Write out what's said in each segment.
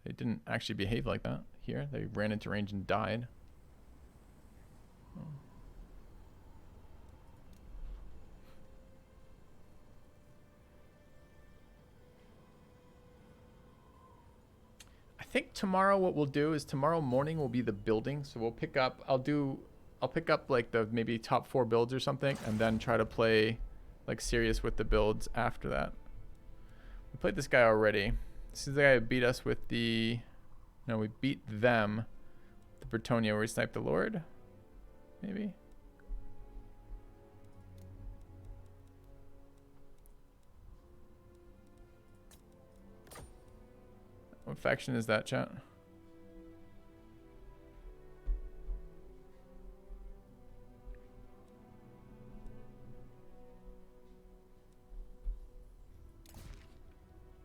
They didn't actually behave like that here. They ran into range and died. I think tomorrow what we'll do is tomorrow morning will be the building. So we'll pick up, I'll pick up like the maybe top 4 builds or something, and then try to play like serious with the builds after that. We played this guy already. This is the guy who beat us with the, no, we beat them, the Bretonia, where we sniped the Lord, maybe. What faction is that, chat?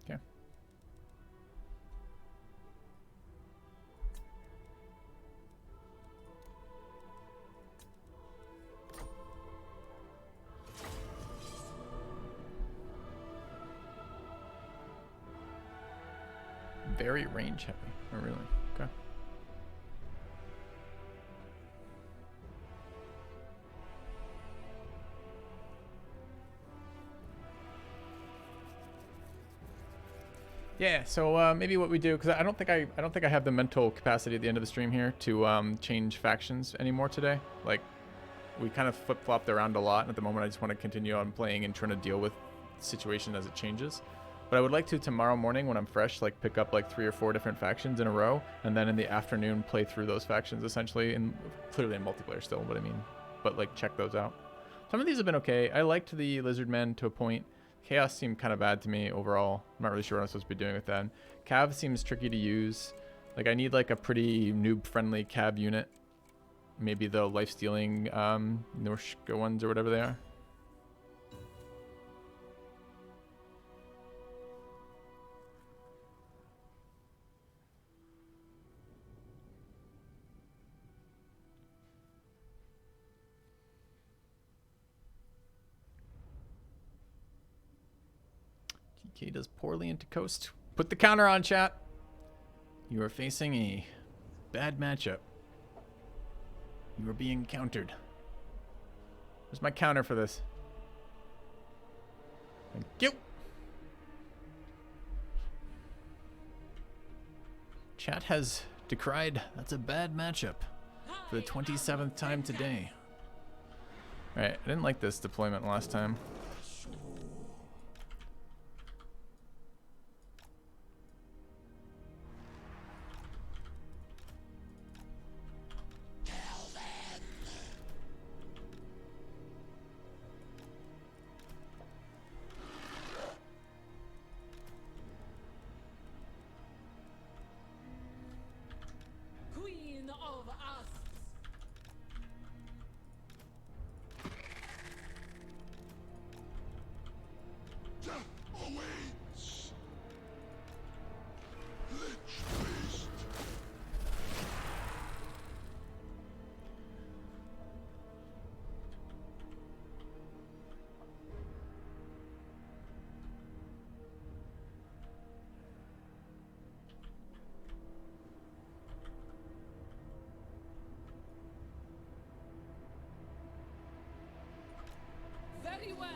Okay. Very range heavy. Oh, really? Okay. Yeah. So maybe what we do, because I don't think I have the mental capacity at the end of the stream here to change factions anymore today. Like, we kind of flip flopped around a lot. And at the moment, I just want to continue on playing and trying to deal with the situation as it changes. But I would like to tomorrow morning when I'm fresh, like pick up like 3 or 4 different factions in a row, and then in the afternoon play through those factions essentially, and clearly in multiplayer still, but I mean, but like check those out. Some of these have been okay. I liked the Lizardmen to a point. Chaos seemed kind of bad to me overall. I'm not really sure what I'm supposed to be doing with that. Cav seems tricky to use. Like I need like a pretty noob-friendly Cav unit. Maybe the life-stealing Norshka ones or whatever they are. TK does poorly into coast. Put the counter on, chat. You are facing a bad matchup. You are being countered. Where's my counter for this? Thank you. Chat has decried. That's a bad matchup for the 27th time today. Alright, I didn't like this deployment last time. Very well.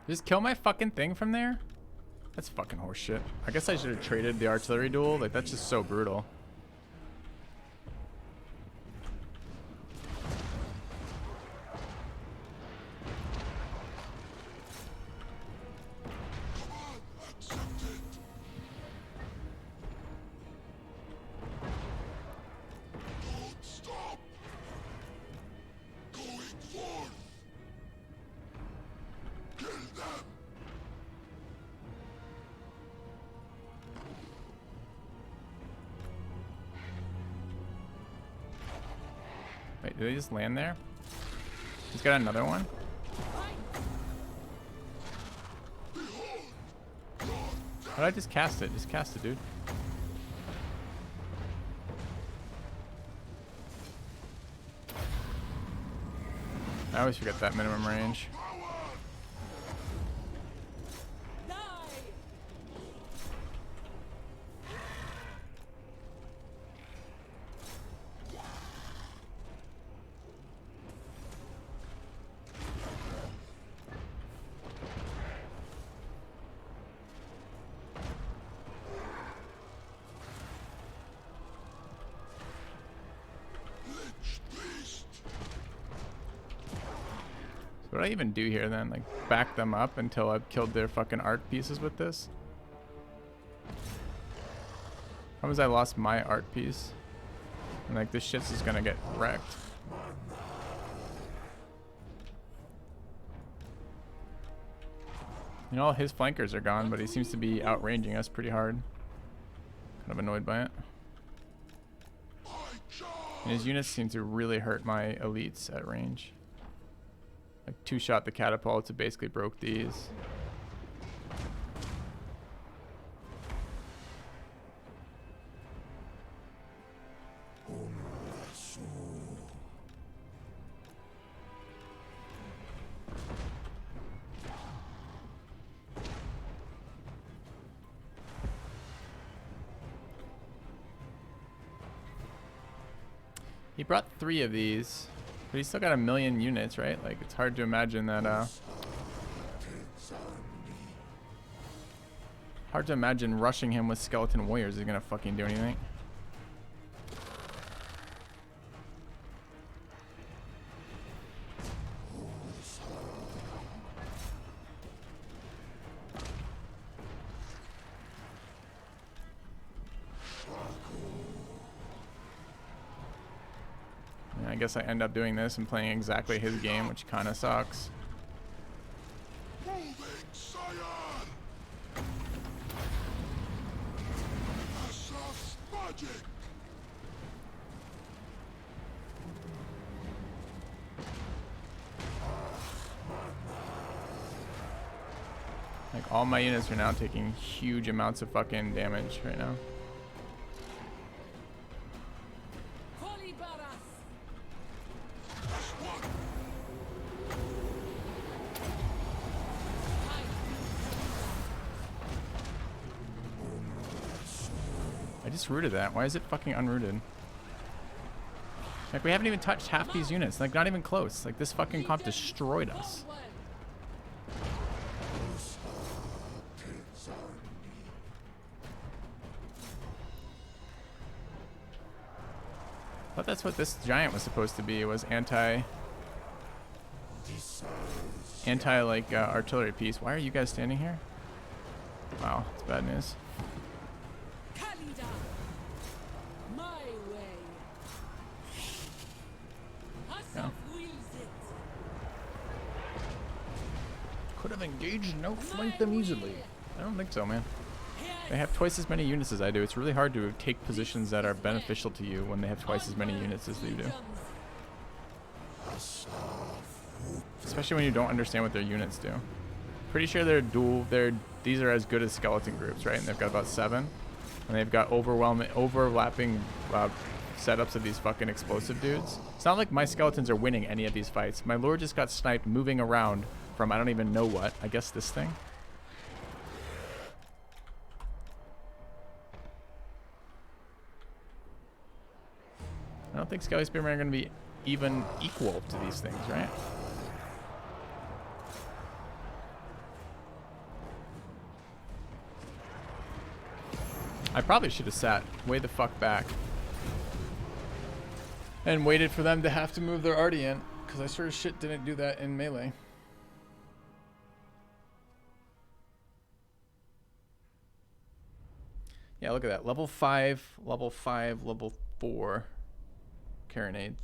Just kill my fucking thing from there? That's fucking horseshit. I guess I should have traded the artillery duel. Like, that's just so brutal. Wait, did they just land there? He's got another one? How did I just cast it? Just cast it, dude. I always forget that minimum range. What do I even do here then? Like, back them up until I've killed their fucking art pieces with this? How was I lost my art piece? And like, this shit's just gonna get wrecked. You know, all his flankers are gone, but he seems to be outranging us pretty hard. Kind of annoyed by it. And his units seem to really hurt my elites at range. Like, two-shot the catapults, it basically broke these. He brought 3 of these. But he's still got 1 million units, right? Like, it's hard to imagine that, hard to imagine rushing him with skeleton warriors is gonna fucking do anything. I guess I end up doing this and playing exactly his game, which kind of sucks. Like, all my units are now taking huge amounts of fucking damage right now. I just rooted that. Why is it fucking unrooted? Like, we haven't even touched half these units. Like, not even close. Like, this fucking comp destroyed us. I thought that's what this giant was supposed to be. Was anti like artillery piece. Why are you guys standing here? Wow, it's bad news. Yeah. Could have engaged and outflanked them easily. I don't think so, man. They have twice as many units as I do. It's really hard to take positions that are beneficial to you when they have twice as many units as you do. Especially when you don't understand what their units do. Pretty sure these are as good as skeleton groups, right? And they've got about 7. And they've got overlapping setups of these fucking explosive dudes. It's not like my skeletons are winning any of these fights. My lord just got sniped moving around from I don't even know what. I guess this thing. I don't think Skelly Spearmen are going to be even equal to these things, right? I probably should have sat way the fuck back and waited for them to have to move their arty in, because I sure as shit didn't do that in Melee. Yeah, look at that. Level 5, level 5, level 4 carronades.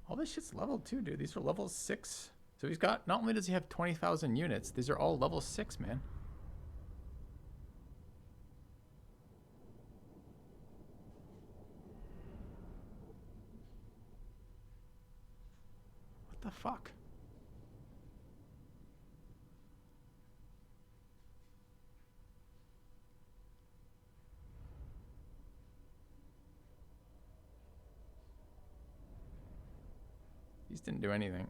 All this shit's leveled too, dude. These are level 6. So he's got, not only does he have 20,000 units, these are all level 6, man. What the fuck? These didn't do anything.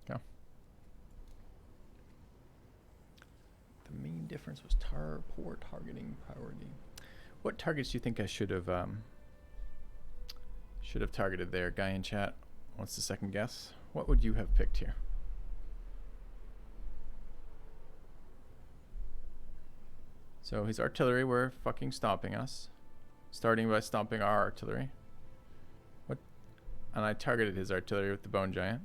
Go. The main difference was poor targeting priority. What targets do you think I should have targeted there? Guy in chat wants the second guess. What would you have picked here? So his artillery were fucking stomping us, starting by stomping our artillery. What? And I targeted his artillery with the bone giant.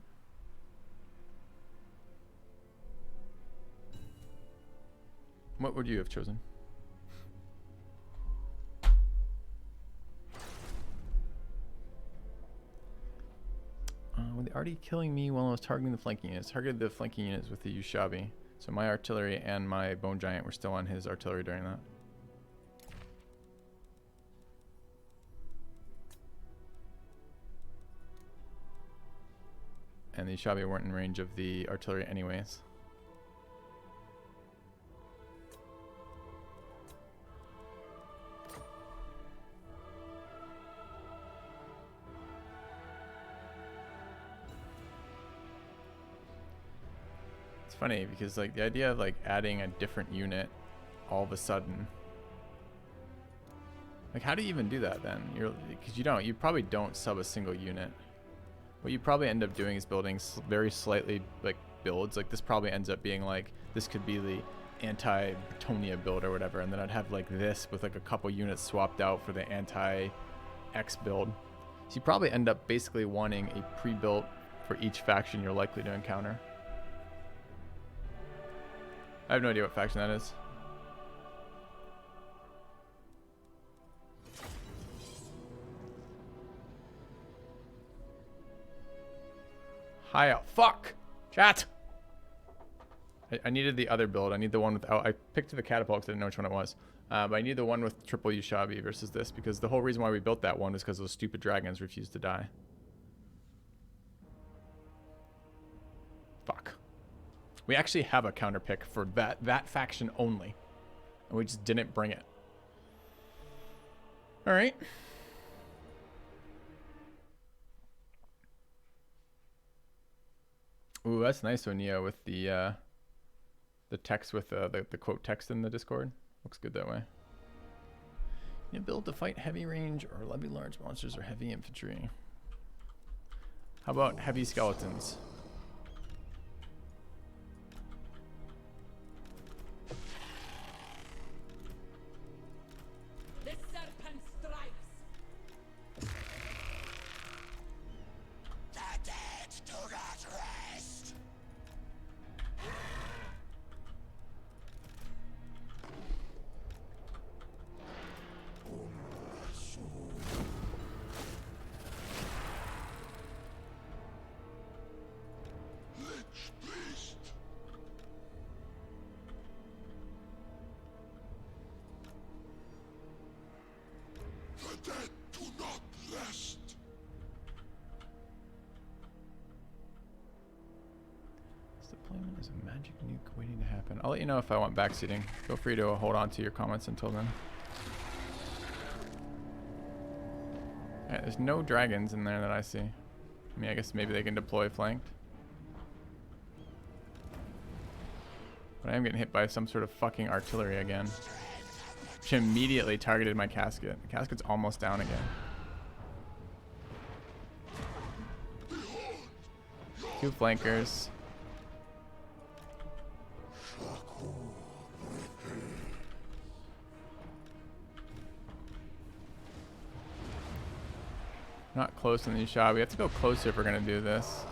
What would you have chosen? Were they already killing me while I was targeting the flanking units? Targeted the flanking units with the Ushabi. So my artillery and my bone giant were still on his artillery during that. And the Ushabi weren't in range of the artillery anyways. Funny because like the idea of like adding a different unit all of a sudden, like how do you even do that then? Because you probably don't sub a single unit. What you probably end up doing is building very slightly like builds. Like this probably ends up being like, this could be the anti-Bretonia build or whatever, and then I'd have like this with like a couple units swapped out for the anti-X build. So you probably end up basically wanting a pre-built for each faction you're likely to encounter. I have no idea what faction that is. Hi, fuck! Chat! I needed the other build. I need the one without. I picked the catapult because I didn't know which one it was. But I need the one with triple Ushabi versus this, because the whole reason why we built that one was because those stupid dragons refused to die. Fuck. We actually have a counter pick for that faction only, and we just didn't bring it. All right. Ooh, that's nice, O'Neill, with the text with the quote text in the Discord. Looks good that way. You build to fight heavy range or levy large monsters or heavy infantry. How about heavy skeletons? The serpent strikes. The dead do not rest. dead do not rest. This deployment is a magic nuke waiting to happen. I'll let you know if I want backseating. Feel free to hold on to your comments until then. Alright, there's no dragons in there that I see. I mean, I guess maybe they can deploy flanked. But I am getting hit by some sort of fucking artillery again. Which immediately targeted my casket. The casket's almost down again. Two flankers. Not close in the shot. We have to go closer if we're gonna do this.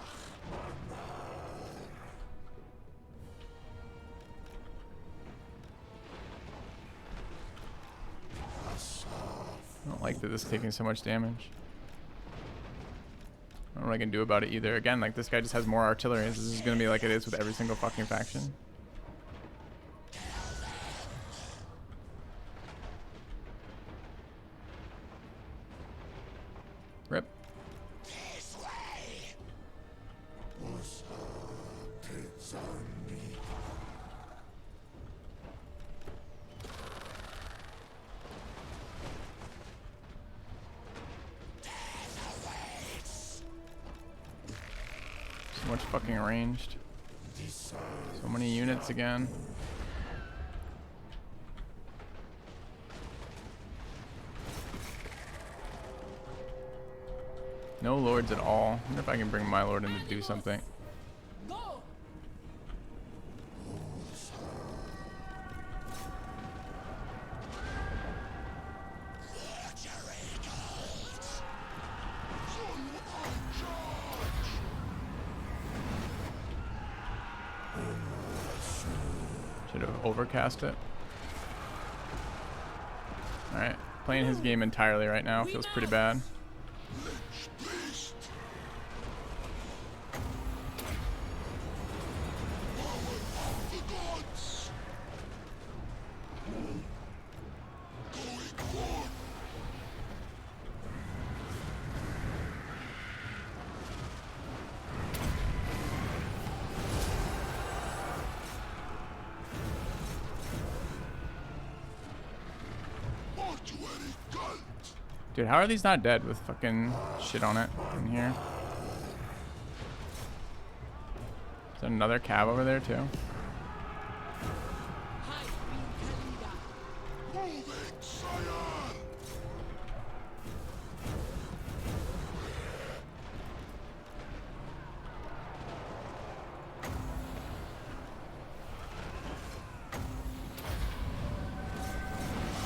I don't like that this is taking so much damage. I don't know what I can do about it either. Again, like this guy just has more artillery. This is gonna be like it is with every single fucking faction. Rip. This way. So much fucking ranged. So many units again. No lords at all. I wonder if I can bring my lord in to do something. Go! Should have overcast it. Alright, playing his game entirely right now. Feels pretty bad. Dude, how are these not dead with fucking shit on it in here? Is there another cab over there too? Hi, Queen Kalida. Moving, sire!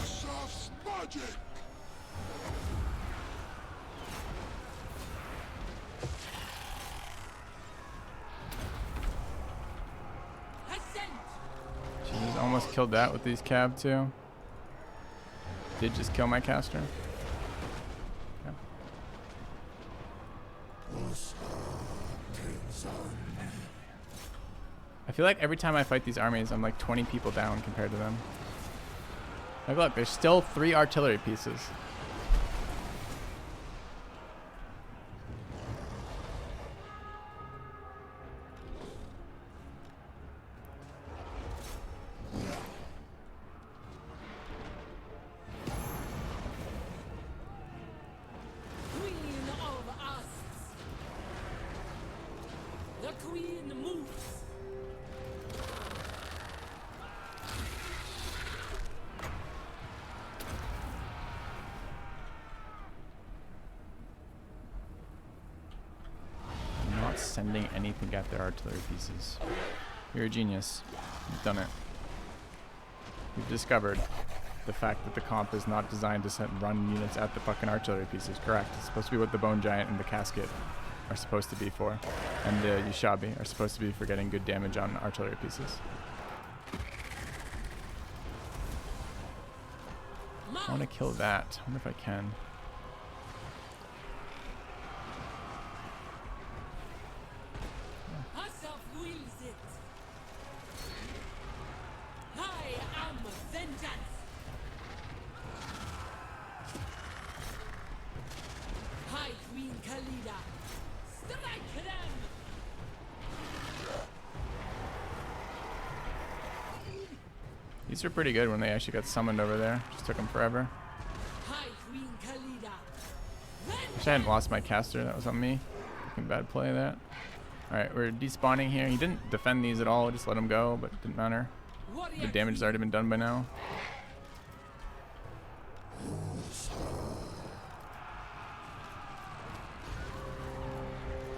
Asaf's magic! Ascent! Jesus, almost killed that with these cab too. Did just kill my caster. Yeah. I feel like every time I fight these armies, I'm like 20 people down compared to them. Like, look, there's still 3 artillery pieces. Queen of Asps. The Queen moves. I'm not sending anything at their artillery pieces. You're a genius. You've done it. You've discovered the fact that the comp is not designed to run units at the fucking artillery pieces. Correct. It's supposed to be what the Bone Giant and the Casket are supposed to be for. And the Yushabi are supposed to be for getting good damage on artillery pieces. I want to kill that. I wonder if I can. Asaf wills it. I am vengeance. Khalida. Strike them! These are pretty good when they actually got summoned over there. Just took them forever. High Queen Khalida. Wish I hadn't lost my caster. That was on me. Fucking bad play that. Alright, we're despawning here. He didn't defend these at all. Just let him go, but it didn't matter. The damage has already been done by now.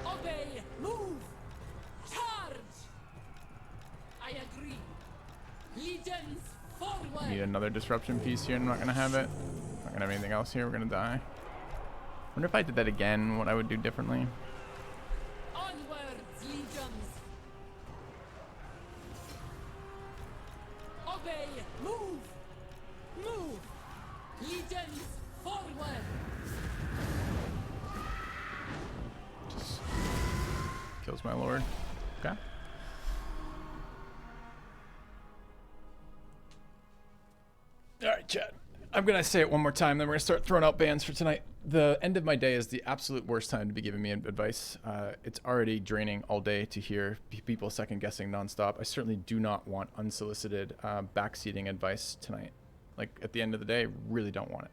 Obey! Move! Charge! I agree. Legions forward! Need another disruption piece here. I'm not gonna have it. Not gonna have anything else here. We're gonna die. Wonder if I did that again, what I would do differently. Onwards, legions! Obey! Move! Move! Legions forward! Just kills my lord. Okay. Alright, chat. I'm gonna say it one more time, then we're gonna start throwing out bans for tonight. The end of my day is the absolute worst time to be giving me advice. It's already draining all day to hear people second guessing nonstop. I certainly do not want unsolicited backseating advice tonight. Like at the end of the day, really don't want it.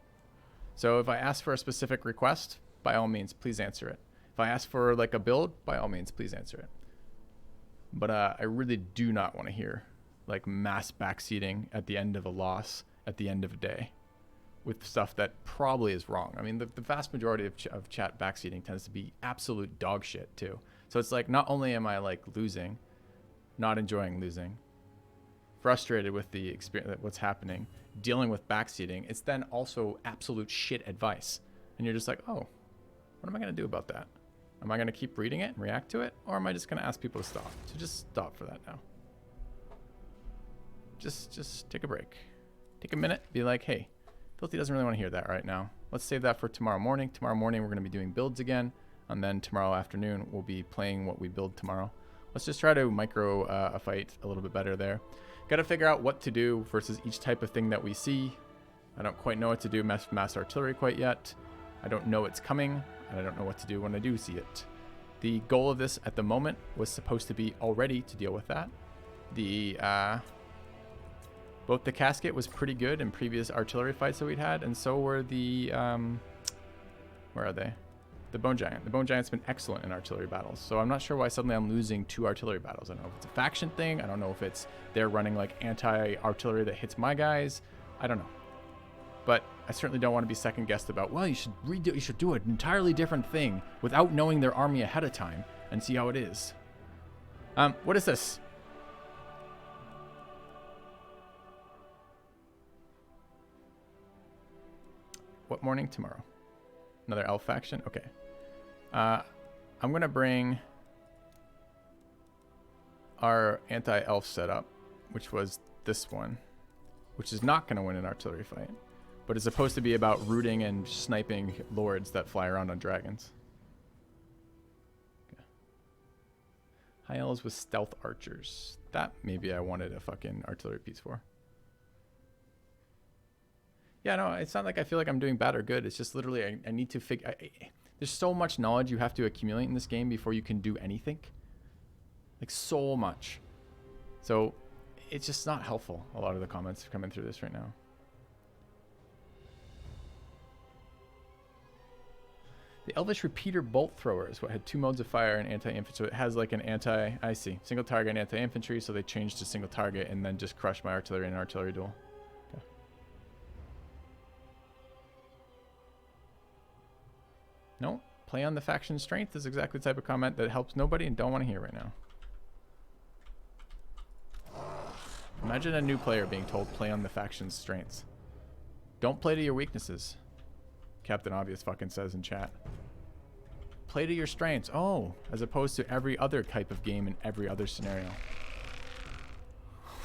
So if I ask for a specific request, by all means, please answer it. If I ask for like a build, by all means, please answer it. But I really do not want to hear like mass backseating at the end of a loss, at the end of a day, with stuff that probably is wrong. I mean, the vast majority of chat backseating tends to be absolute dog shit too. So it's like, not only am I like losing, not enjoying losing, frustrated with the experience, what's happening, dealing with backseating, it's then also absolute shit advice. And you're just like, oh, what am I gonna do about that? Am I gonna keep reading it and react to it? Or am I just gonna ask people to stop? So just stop for that now. Just take a break. Take a minute, be like, hey, Filthy doesn't really want to hear that right now. Let's save that for tomorrow morning. Tomorrow morning, we're going to be doing builds again. And then tomorrow afternoon, we'll be playing what we build tomorrow. Let's just try to micro a fight a little bit better there. Got to figure out what to do versus each type of thing that we see. I don't quite know what to do mass artillery quite yet. I don't know it's coming, and I don't know what to do when I do see it. The goal of this at the moment was supposed to be already to deal with that. Both the casket was pretty good in previous artillery fights that we'd had, and so were the, where are they? The Bone Giant. The Bone Giant's been excellent in artillery battles, so I'm not sure why suddenly I'm losing 2 artillery battles. I don't know if it's a faction thing. I don't know if it's they're running like anti-artillery that hits my guys. I don't know. But I certainly don't want to be second-guessed about, well, you should do an entirely different thing without knowing their army ahead of time and see how it is. What is this? What morning? Tomorrow. Another elf faction? Okay. I'm going to bring our anti-elf setup, which was this one, which is not going to win an artillery fight, but is supposed to be about rooting and sniping lords that fly around on dragons. Okay. High elves with stealth archers. That maybe I wanted a fucking artillery piece for. Yeah, no, it's not like I feel like I'm doing bad or good. It's just literally I need to figure... There's so much knowledge you have to accumulate in this game before you can do anything. Like, so much. So, it's just not helpful, a lot of the comments coming through this right now. The Elvish Repeater Bolt Thrower is what had 2 modes of fire and anti-infantry. So it has like an anti... I see. Single target and anti-infantry, so they changed to single target and then just crushed my artillery in an artillery duel. Okay. No, play on the faction strength is exactly the type of comment that helps nobody and don't want to hear right now. Imagine a new player being told play on the faction's strengths. Don't play to your weaknesses. Captain Obvious fucking says in chat. Play to your strengths. Oh, as opposed to every other type of game in every other scenario.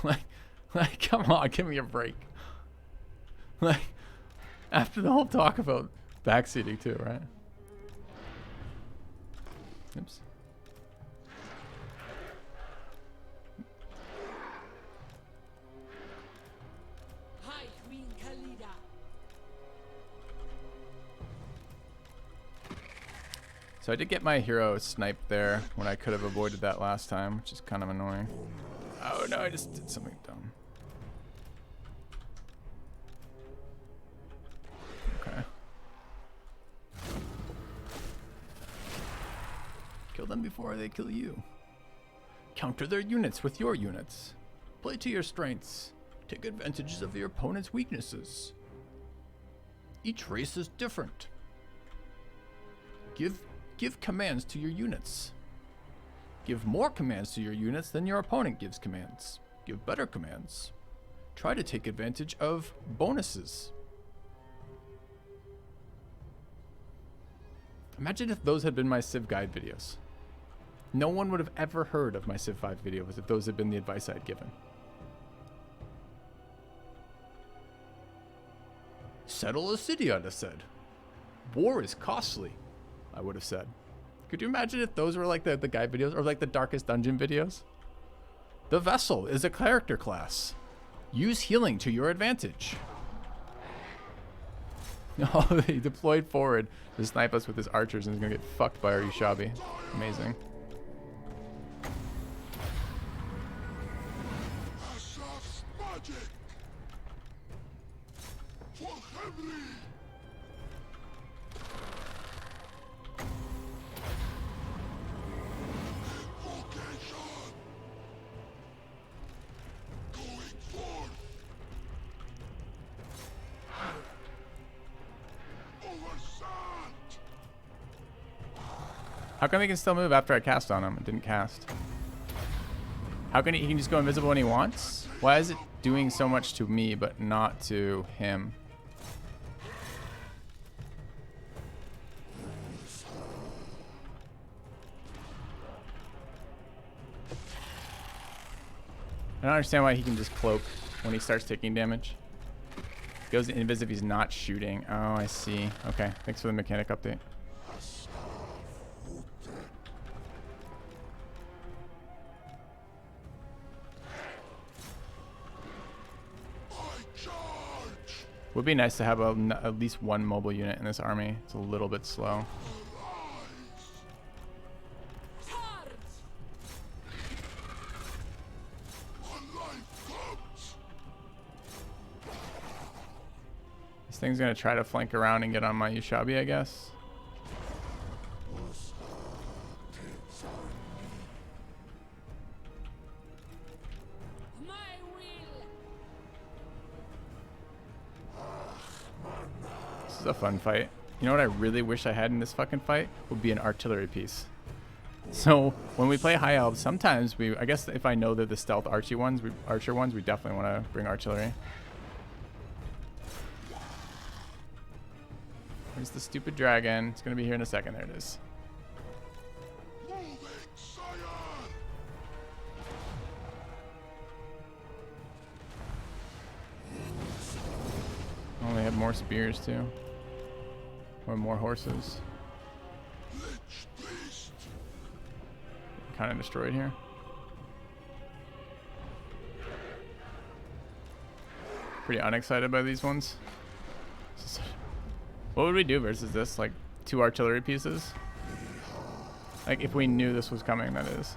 like, come on, give me a break. Like, after the whole talk about backseating too, right? Oops. High Queen Khalida. So I did get my hero sniped there when I could have avoided that last time, which is kind of annoying. Oh no, I just did something dumb. Okay. Kill them before they kill you. Counter their units with your units. Play to your strengths. Take advantages of your opponent's weaknesses. Each race is different. Give commands to your units. Give more commands to your units than your opponent gives commands. Give better commands. Try to take advantage of bonuses. Imagine if those had been my Civ guide videos. No one would have ever heard of my Civ 5 videos if those had been the advice I'd given. Settle a city, I'd have said. War is costly, I would have said. Could you imagine if those were like the guide videos or like the Darkest Dungeon videos? The Vessel is a character class. Use healing to your advantage. Oh, he deployed forward to snipe us with his archers and he's gonna get fucked by our Ushabi. Amazing. How come he can still move after I cast on him? It didn't cast. How can he can just go invisible when he wants? Why is it doing so much to me but not to him? I don't understand why he can just cloak when he starts taking damage. Goes invis if he's not shooting. Oh, I see. Okay, thanks for the mechanic update. Would be nice to have at least one mobile unit in this army. It's a little bit slow. This thing's gonna try to flank around and get on my Ushabi, I guess. This is a fun fight. You know what I really wish I had in this fucking fight? Would be an artillery piece. So when we play high elves, sometimes I guess if I know they're the stealth archer ones, we definitely want to bring artillery. Where's the stupid dragon? It's gonna be here in a second. There it is. Oh, they have more spears too. Or more horses. Kind of destroyed here. Pretty unexcited by these ones. What would we do versus this? Like 2 artillery pieces? Like if we knew this was coming, that is.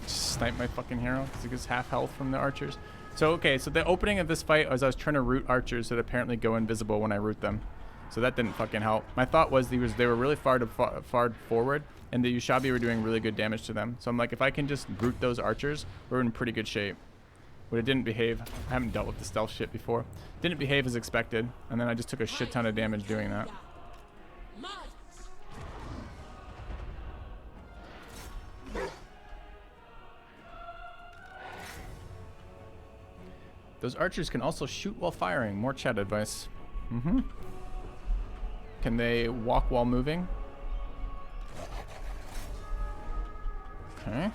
Snipe my fucking hero because he gets half health from the archers. So okay, so the opening of this fight was I was trying to root archers that apparently go invisible when I root them. So that didn't fucking help. My thought was they were really far forward and the Ushabi were doing really good damage to them. So I'm like, if I can just root those archers, we're in pretty good shape. But it didn't behave. I haven't dealt with the stealth shit before. Didn't behave as expected, and then I just took a shit ton of damage doing that. Those archers can also shoot while firing. More chat advice. Can they walk while moving? Okay.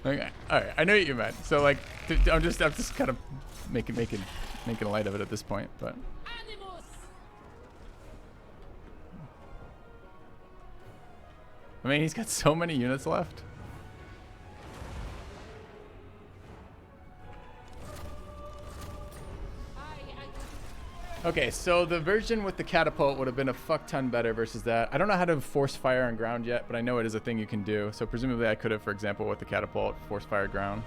Okay. All right. I know what you meant. So like, I'm just kind of making light of it at this point, but. Animus! I mean, he's got so many units left. Okay, so the version with the catapult would have been a fuck ton better versus that. I don't know how to force fire on ground yet, but I know it is a thing you can do. So presumably I could have, for example, with the catapult, force fire ground.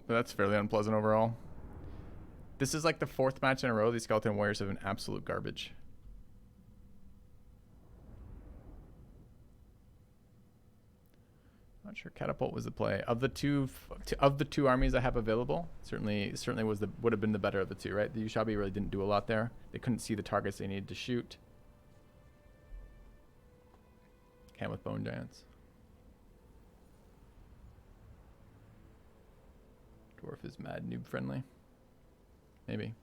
But that's fairly unpleasant overall. This is like the 4th match in a row. These Skeleton Warriors have been absolute garbage. Not sure catapult was the play of the two armies I have available. Certainly would have been the better of the two, right? The Ushabi really didn't do a lot there. They couldn't see the targets they needed to shoot. Can't with Bone Giants. Dwarf is mad noob friendly. Maybe.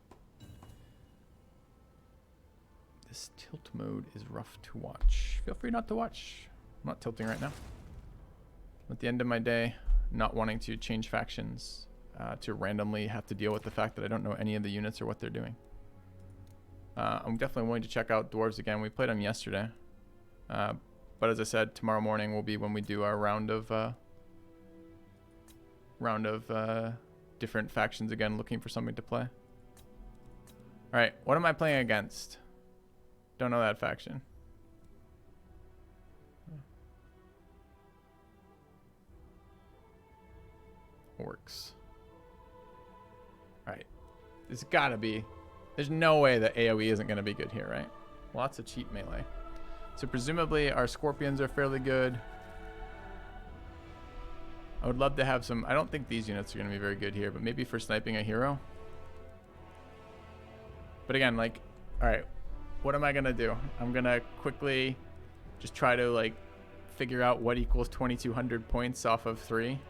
This tilt mode is rough to watch. Feel free not to watch. I'm not tilting right now. At the end of my day, not wanting to change factions to randomly have to deal with the fact that I don't know any of the units or what they're doing. I'm definitely willing to check out Dwarves again. We played them yesterday. But as I said, tomorrow morning will be when we do our round of different factions again, looking for something to play. All right, what am I playing against? Don't know that faction. Orcs. All right, there's gotta be. There's no way that AoE isn't gonna be good here, right? Lots of cheap melee. So presumably our scorpions are fairly good. I would love to have some. I don't think these units are gonna be very good here, but maybe for sniping a hero. But again, like, all right, what am I gonna do? I'm gonna quickly just try to like figure out what equals 2,200 points off of 3.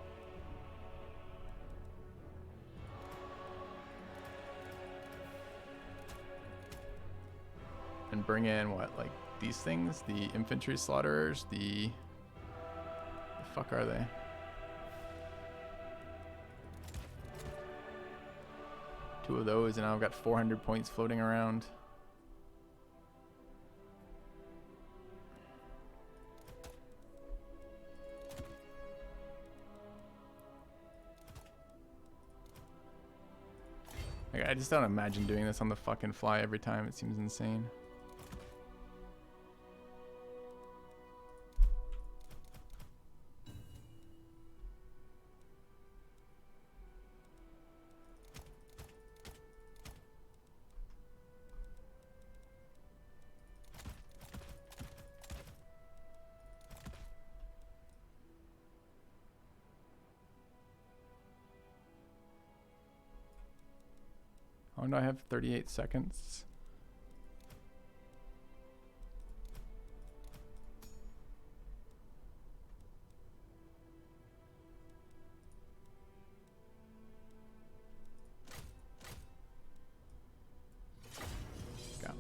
And bring in what, like these things, the infantry slaughterers, the fuck are they? Two of those, and now I've got 400 points floating around. Like, I just don't imagine doing this on the fucking fly every time. It seems insane. Oh no, I have 38 seconds. Go.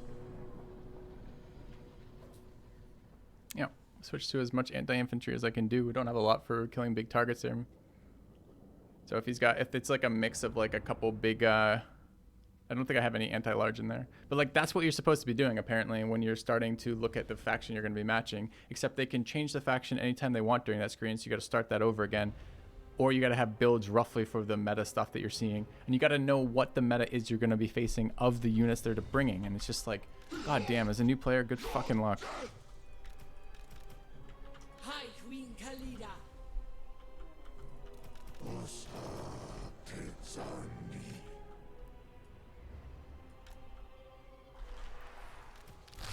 Yeah, switch to as much anti-infantry as I can do. We don't have a lot for killing big targets there. So if it's like a mix of like a couple big, I don't think I have any anti-large in there. But like that's what you're supposed to be doing apparently when you're starting to look at the faction you're going to be matching. Except they can change the faction anytime they want during that screen, so you got to start that over again. Or you got to have builds roughly for the meta stuff that you're seeing. And you got to know what the meta is you're going to be facing of the units they're bringing. And it's just like, god damn, as a new player, good fucking luck. Hi, Queen Khalida.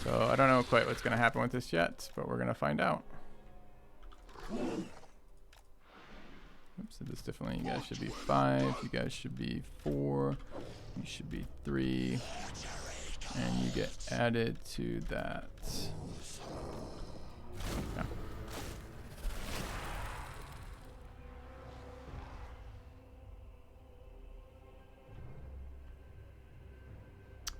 So I don't know quite what's going to happen with this yet, but we're going to find out. Oops, so this definitely, you guys should be 5, you guys should be 4, you should be 3, and you get added to that. Yeah.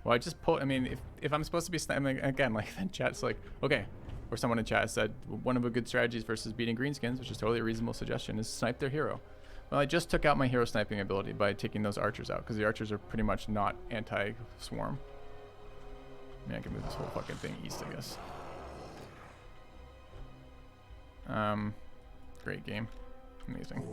Well, I just pull. I mean, if I'm supposed to be sniping again, like then chat's like, okay, or someone in chat said one of the good strategies versus beating greenskins, which is totally a reasonable suggestion, is snipe their hero. Well, I just took out my hero sniping ability by taking those archers out because the archers are pretty much not anti-swarm. I mean, I can move this whole fucking thing east, I guess. Great game, amazing.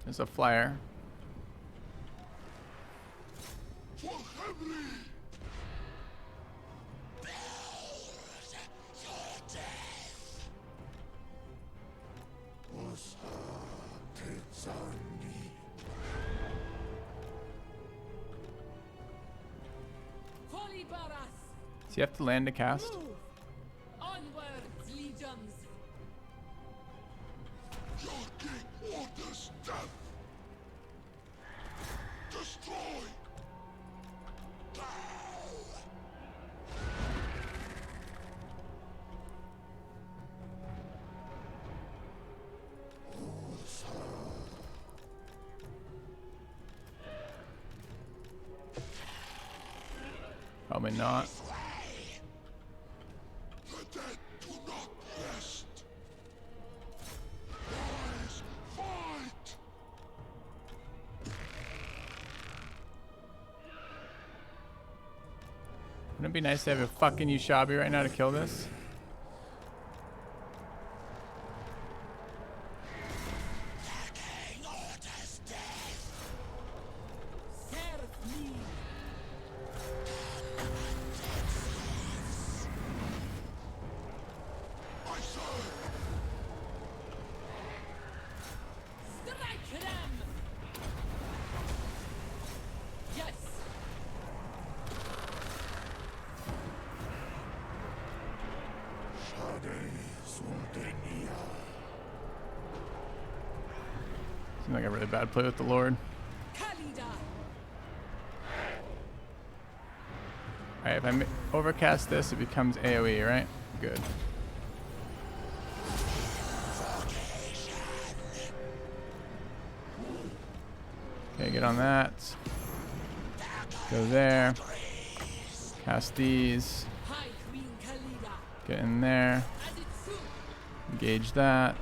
There's a flyer. So you have to land to cast? Move. Onwards, legions. Your king orders death. Destroy. Probably not. The dead do not rest. Rise, fight. Wouldn't it be nice to have a fucking Ushabi right now to kill this? The king orders death. Serve me. I serve. Strike them. Yes. Seems like a really bad play with the Lord. Kalida. Alright, if I overcast this, it becomes AoE, right? Good. Okay, get on that. Go there. Cast these. High Queen Kalida. Get in there. As it soon. Engage that.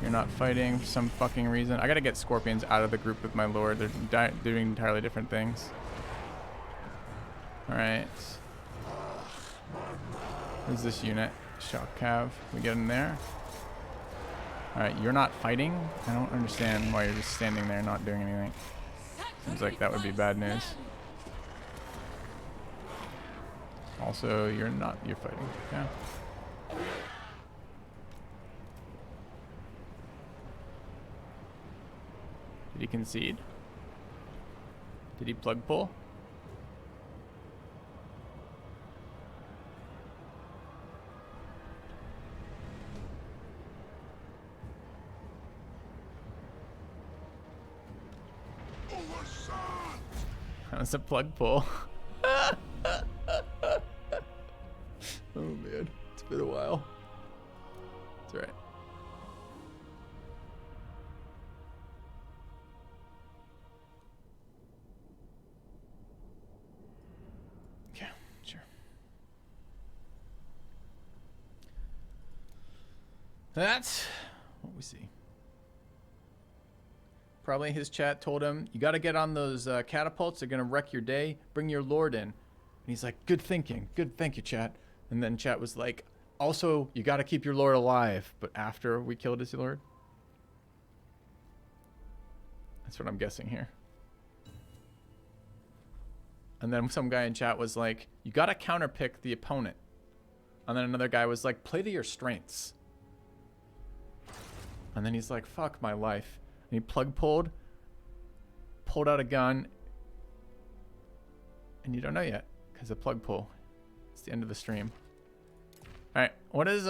You're not fighting for some fucking reason. I gotta get scorpions out of the group with my Lord. They're doing entirely different things. Alright. Who's this unit? Shock Cav. We get in there. Alright, you're not fighting? I don't understand why you're just standing there not doing anything. Seems like that would be bad news. Also, you're fighting. Yeah. Did he concede? Did he plug pull? That was a plug pull. Oh man, it's been a while. That's right. Yeah, sure. That's what we see. Probably his chat told him, you got to get on those catapults. They're going to wreck your day. Bring your Lord in. And he's like, good thinking. Good, thank you, chat. And then chat was like, also, you got to keep your Lord alive. But after we killed his Lord? That's what I'm guessing here. And then some guy in chat was like, you got to counterpick the opponent. And then another guy was like, play to your strengths. And then he's like, fuck my life. And he plug pulled, pulled out a gun, and you don't know yet because of plug pull. It's the end of the stream. All right, what is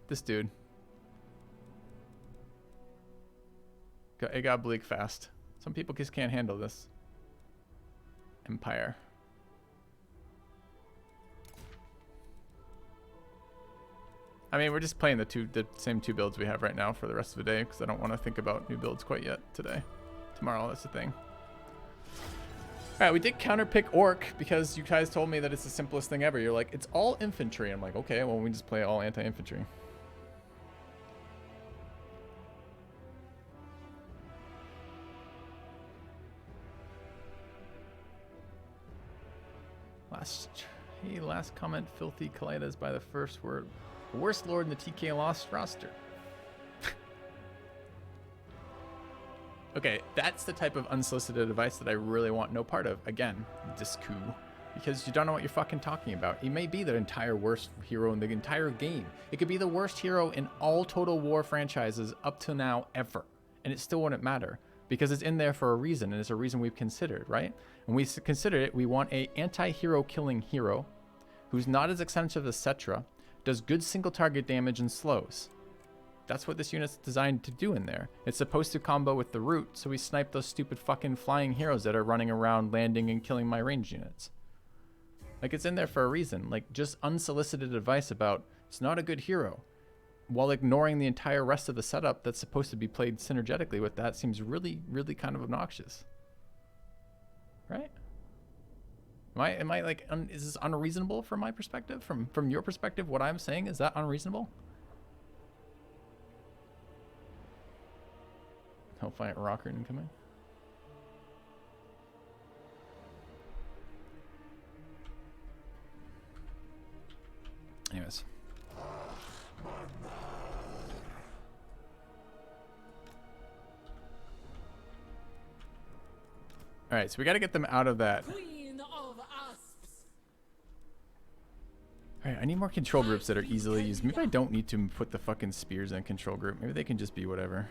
this dude? It got bleak fast. Some people just can't handle this. Empire. I mean, we're just playing the same two builds we have right now for the rest of the day because I don't want to think about new builds quite yet today. Tomorrow, that's the thing. All right, we did counterpick Orc because you guys told me that it's the simplest thing ever. You're like, it's all infantry. I'm like, okay, well, we just play all anti-infantry. Last comment, filthy Kalidas by the first word. The worst lord in the TK Lost roster. Okay, that's the type of unsolicited advice that I really want no part of. Again, Disku. Because you don't know what you're fucking talking about. He may be the entire worst hero in the entire game. It could be the worst hero in all Total War franchises up to now ever. And it still wouldn't matter. Because it's in there for a reason, and it's a reason we've considered, right? And we considered it, we want a anti-hero killing hero who's not as expensive as Cetra, does good single target damage and slows. That's what this unit's designed to do in there. It's supposed to combo with the root, so we snipe those stupid fucking flying heroes that are running around, landing and killing my ranged units. Like, it's in there for a reason. Like, just unsolicited advice about it's not a good hero, while ignoring the entire rest of the setup that's supposed to be played synergetically with that seems really, really kind of obnoxious. Right? Am I like, is this unreasonable from my perspective? From your perspective, what I'm saying, is that unreasonable? Hellfire Rocker incoming. Anyways. All right, so we got to get them out of that. Queen of Asps. All right, I need more control groups that are easily used. Maybe I don't need to put the fucking spears in control group. Maybe they can just be whatever.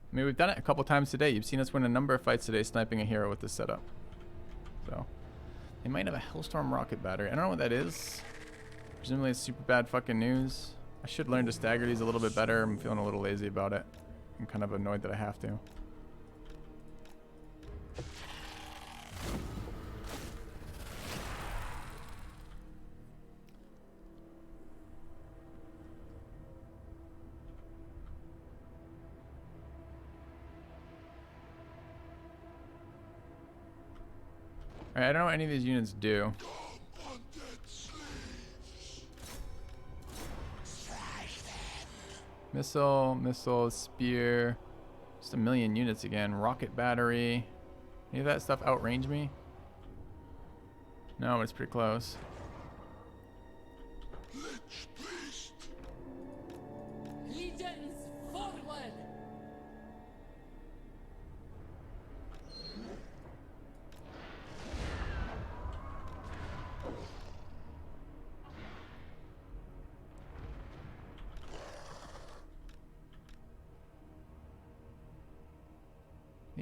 I mean, we've done it a couple times today. You've seen us win a number of fights today sniping a hero with this setup. So, they might have a Hellstorm rocket battery. I don't know what that is. Presumably it's super bad fucking news. I should learn to stagger these a little bit better. I'm feeling a little lazy about it. I'm kind of annoyed that I have to. Alright, I don't know what any of these units do. Missile, spear. Just a million units again. Rocket battery. Any of that stuff outrange me? No, but it's pretty close. Legions forward.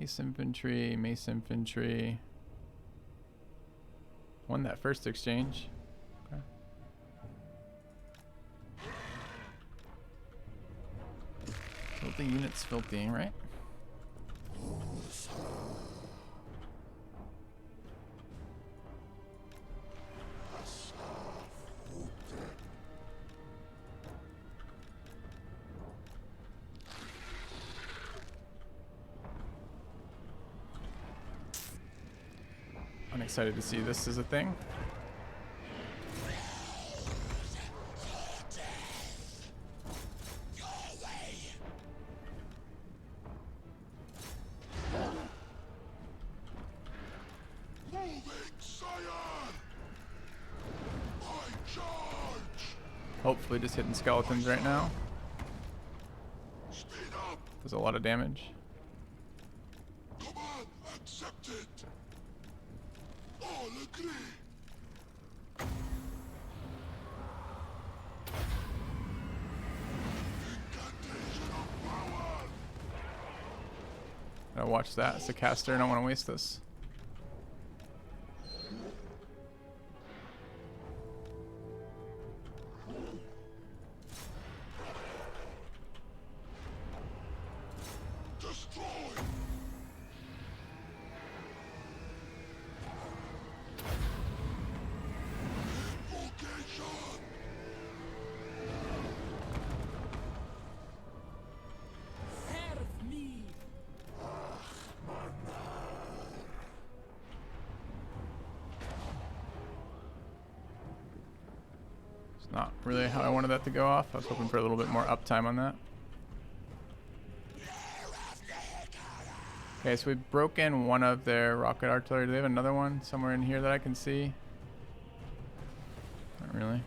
Mace infantry. Won that first exchange. Okay. Filthy units, filthy, right? I'm excited to see this as a thing. Hopefully just hitting skeletons right now. Does a lot of damage. Accepted. All agree. Incantation of power. Gotta watch that. It's a caster. I don't want to waste this. Destroy. Invocation. Serve me. It's not really how I wanted that to go off. I was hoping for a little bit more uptime on that. Okay, so we've broken one of their rocket artillery. Do they have another one somewhere in here that I can see? Not really.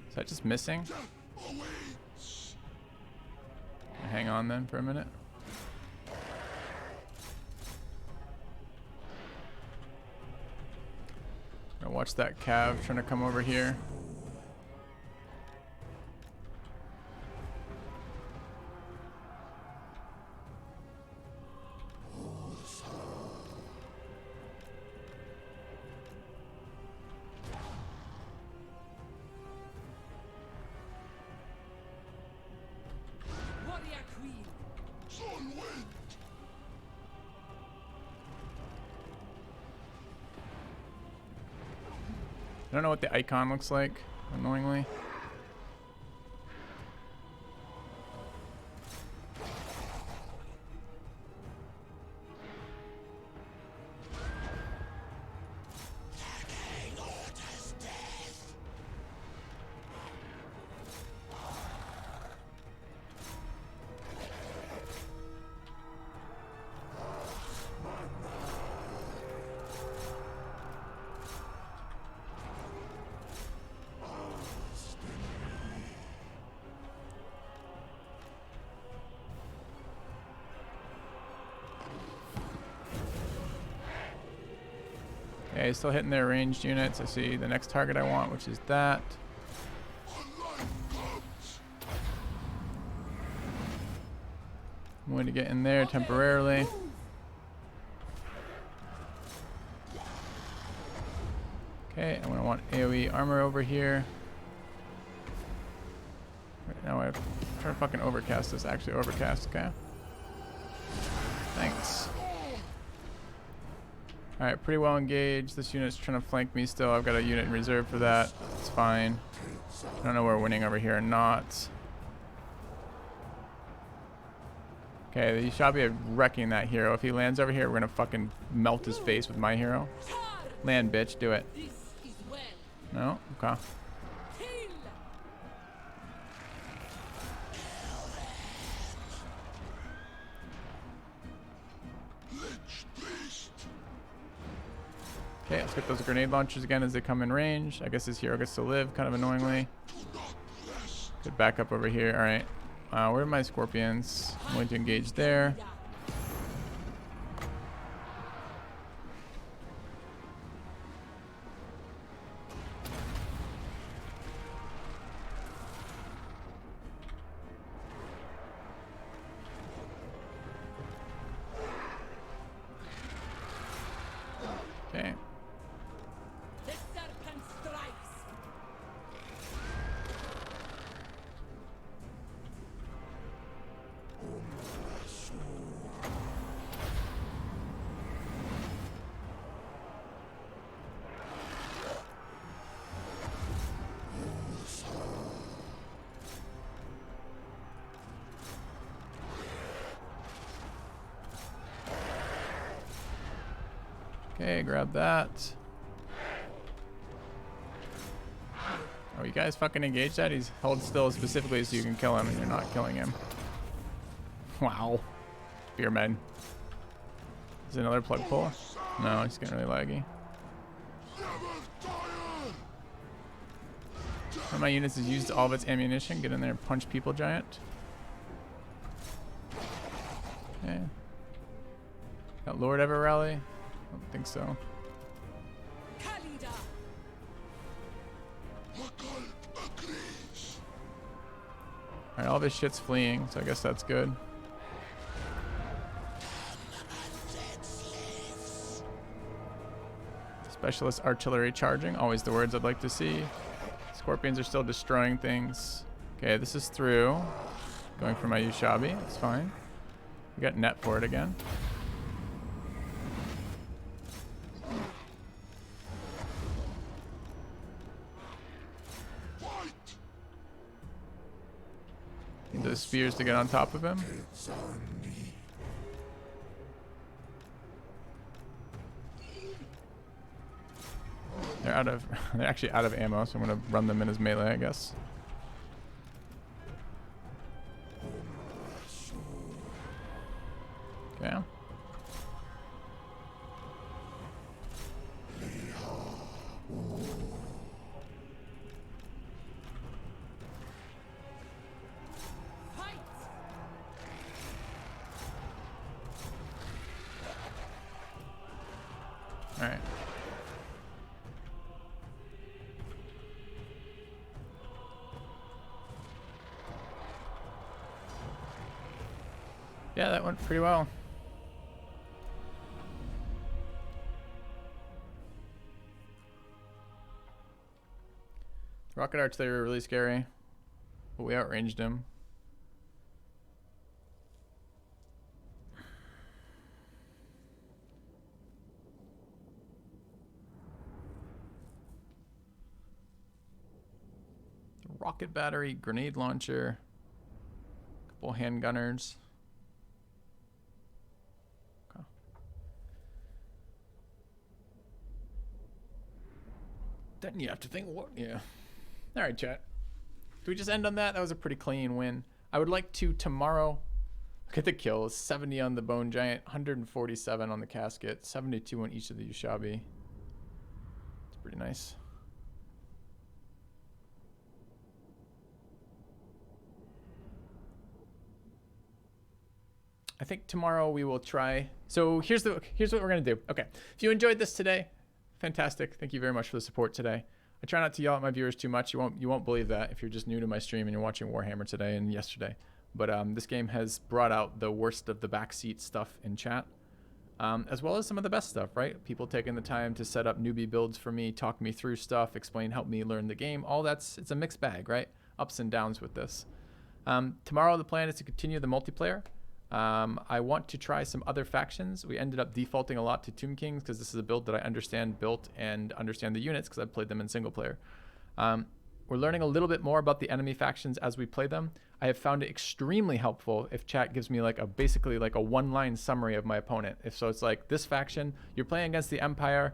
Is that just missing? Hang on then for a minute. Gonna watch that cav trying to come over here. Warrior Queen. Sun wind. I don't know what the icon looks like, annoyingly. King orders death. Okay, still hitting their ranged units. I see the next target I want, which is that. I'm going to get in there temporarily. Okay, I'm going to want AoE armor over here. Right now I'm trying to fucking overcast this. Actually overcast, okay. Thanks. Alright, pretty well engaged. This unit's trying to flank me still. I've got a unit in reserve for that. It's fine. I don't know where we're winning over here or not. Okay, the Yushabi are wrecking that hero. If he lands over here, we're gonna fucking melt his face with my hero. Land, bitch. Do it. This is well. No? Okay. Kill. Lich beast. Okay, let's get those grenade launchers again as they come in range. I guess this hero gets to live, kind of annoyingly. Do not rest. Good back up over here. Alright. Where are my scorpions? I'm going to engage there. Okay. The serpent strikes. Okay, grab that. Oh, you guys fucking engage that? He's held still specifically so you can kill him, and you're not killing him. Wow. Spearmen. Is it another plug pull? No, he's getting really laggy. Never One of my units has used all of its ammunition. Get in there and punch people, giant. Okay. Got Lord ever rally? I don't think so. Kalida. Alright, all this shit's fleeing, so I guess that's good. Specialist artillery charging, always the words I'd like to see. Scorpions are still destroying things. Okay, this is through. Going for my Ushabi, that's fine. We got net for it again. Need those spears to get on top of him. They're out of, they're actually out of ammo, so I'm gonna run them in as melee, I guess. Okay. Fight. All right. Yeah, that went pretty well. Rocket artillery were really scary, but we outranged him. Rocket battery, grenade launcher, couple handgunners. Okay. Then you have to think, what? Yeah. All right, chat. Do we just end on that? That was a pretty clean win. I would like to tomorrow look at the kills. 70 on the bone giant, 147 on the casket, 72 on each of the Ushabi. It's pretty nice. I think tomorrow we will try. So here's what we're gonna do. Okay, if you enjoyed this today, fantastic. Thank you very much for the support today. I try not to yell at my viewers too much. You won't believe that if you're just new to my stream and you're watching Warhammer today and yesterday. But this game has brought out the worst of the backseat stuff in chat, as well as some of the best stuff, right? People taking the time to set up newbie builds for me, talk me through stuff, explain, help me learn the game. All that's, it's a mixed bag, right? Ups and downs with this. Tomorrow the plan is to continue the multiplayer. I want to try some other factions. We ended up defaulting a lot to Tomb Kings because this is a build that I understand built and understand the units because I've played them in single player. We're learning a little bit more about the enemy factions as we play them. I have found it extremely helpful if chat gives me like a basically like a one-line summary of my opponent. If so, it's like this faction, you're playing against the Empire.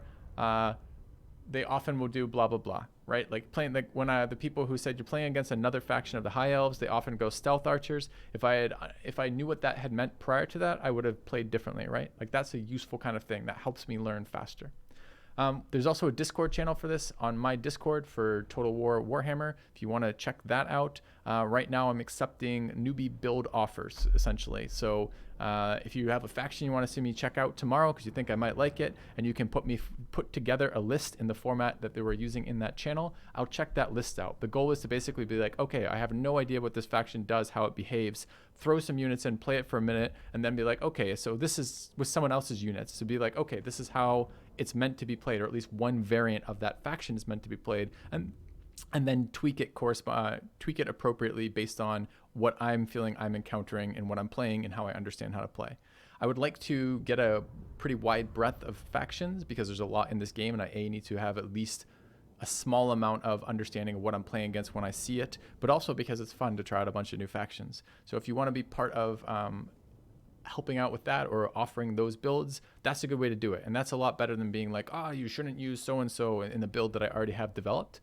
They often will do blah blah blah, right? Like playing like when the people who said you're playing against another faction of the High Elves, they often go stealth archers. If I knew what that had meant prior to that, I would have played differently, right? Like that's a useful kind of thing that helps me learn faster. There's also a Discord channel for this on my Discord for Total War Warhammer. If you want to check that out, right now I'm accepting newbie build offers essentially. So if you have a faction you want to see me check out tomorrow because you think I might like it, and you can put together a list in the format that they were using in that channel, I'll check that list out. The goal is to basically be like, okay, I have no idea what this faction does, how it behaves. Throw some units in, play it for a minute, and then be like, okay, so this is with someone else's units. To be like, okay, this is how it's meant to be played, or at least one variant of that faction is meant to be played, and then tweak it appropriately based on what I'm feeling I'm encountering and what I'm playing and how I understand how to play. I would like to get a pretty wide breadth of factions because there's a lot in this game, and I need to have at least a small amount of understanding of what I'm playing against when I see it, but also because it's fun to try out a bunch of new factions. So if you want to be part of helping out with that or offering those builds, that's a good way to do it. And that's a lot better than being like, oh, you shouldn't use so-and-so in the build that I already have developed.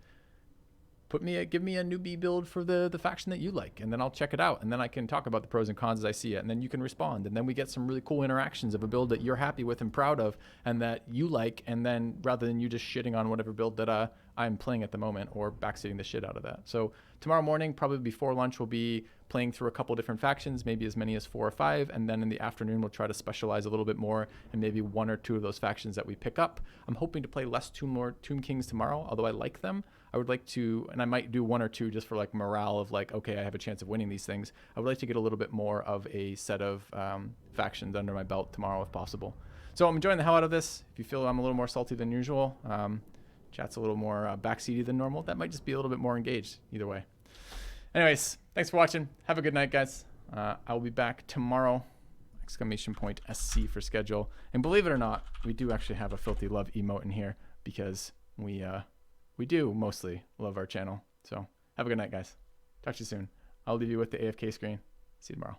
give me a newbie build for the faction that you like, and then I'll check it out, and then I can talk about the pros and cons as I see it, and then you can respond, and then we get some really cool interactions of a build that you're happy with and proud of and that you like, and then rather than you just shitting on whatever build that I'm playing at the moment or backseating the shit out of that. So tomorrow morning, probably before lunch, we'll be playing through a couple different factions, maybe as many as 4 or 5, and then in the afternoon we'll try to specialize a little bit more and maybe 1 or 2 of those factions that we pick up. I'm hoping to play less Tomb Kings tomorrow, although I like them. I would like to, and I might do 1 or 2 just for like morale of like, okay, I have a chance of winning these things. I would like to get a little bit more of a set of factions under my belt tomorrow if possible. So I'm enjoying the hell out of this. If you feel I'm a little more salty than usual, chat's a little more backseaty than normal, that might just be a little bit more engaged either way. Anyways, thanks for watching. Have a good night, guys. I will be back tomorrow. !SC for schedule. And believe it or not, we do actually have a Filthy Love emote in here because we do mostly love our channel. So have a good night, guys. Talk to you soon. I'll leave you with the AFK screen. See you tomorrow.